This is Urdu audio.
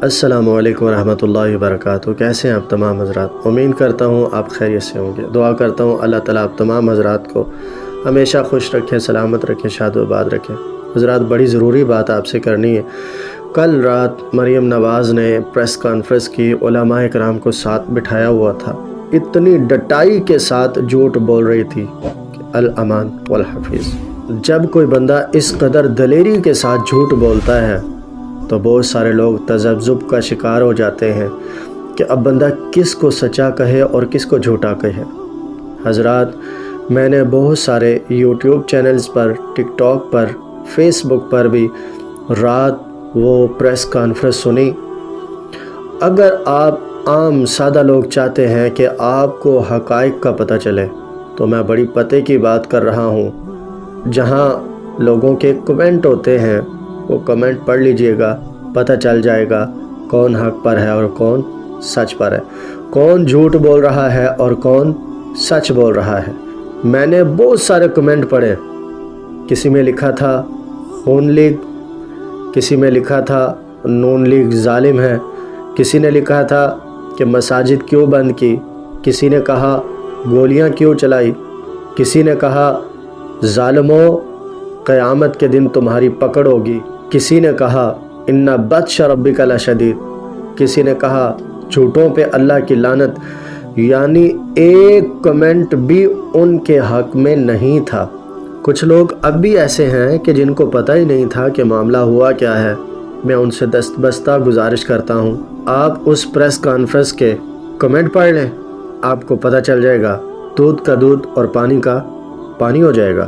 السلام علیکم ورحمۃ اللہ وبرکاتہ۔ کیسے ہیں آپ تمام حضرات؟ امید کرتا ہوں آپ خیریت سے ہوں گے۔ دعا کرتا ہوں اللہ تعالیٰ آپ تمام حضرات کو ہمیشہ خوش رکھے، سلامت رکھے، شاد و آباد رکھے۔ حضرات بڑی ضروری بات آپ سے کرنی ہے۔ کل رات مریم نواز نے پریس کانفرنس کی، علماء کرام کو ساتھ بٹھایا ہوا تھا، اتنی ڈٹائی کے ساتھ جھوٹ بول رہی تھی کہ الامان والحفیظ۔ جب کوئی بندہ اس قدر دلیری کے ساتھ جھوٹ بولتا ہے تو بہت سارے لوگ تذبذب کا شکار ہو جاتے ہیں کہ اب بندہ کس کو سچا کہے اور کس کو جھوٹا کہے۔ حضرات میں نے بہت سارے یوٹیوب چینلز پر، ٹک ٹاک پر، فیس بک پر بھی رات وہ پریس کانفرنس سنی۔ اگر آپ عام سادہ لوگ چاہتے ہیں کہ آپ کو حقائق کا پتہ چلے تو میں بڑی پتے کی بات کر رہا ہوں، جہاں لوگوں کے کمنٹ ہوتے ہیں وہ کمنٹ پڑھ لیجئے گا، پتہ چل جائے گا کون حق پر ہے اور کون سچ پر ہے، کون جھوٹ بول رہا ہے اور کون سچ بول رہا ہے۔ میں نے بہت سارے کمنٹ پڑھے، کسی میں لکھا تھا خون لیگ، کسی میں لکھا تھا نون لیگ ظالم ہے، کسی نے لکھا تھا کہ مساجد کیوں بند کی، کسی نے کہا گولیاں کیوں چلائی، کسی نے کہا ظالموں قیامت کے دن تمہاری پکڑ ہوگی، کسی نے کہا ان بطش ربک لشدید، کسی نے کہا جھوٹوں پہ اللہ کی لعنت۔ یعنی ایک کمنٹ بھی ان کے حق میں نہیں تھا۔ کچھ لوگ اب بھی ایسے ہیں کہ جن کو پتہ ہی نہیں تھا کہ معاملہ ہوا کیا ہے۔ میں ان سے دستبستہ گزارش کرتا ہوں، آپ اس پریس کانفرنس کے کمنٹ پڑھ لیں، آپ کو پتہ چل جائے گا، دودھ کا دودھ اور پانی کا پانی ہو جائے گا۔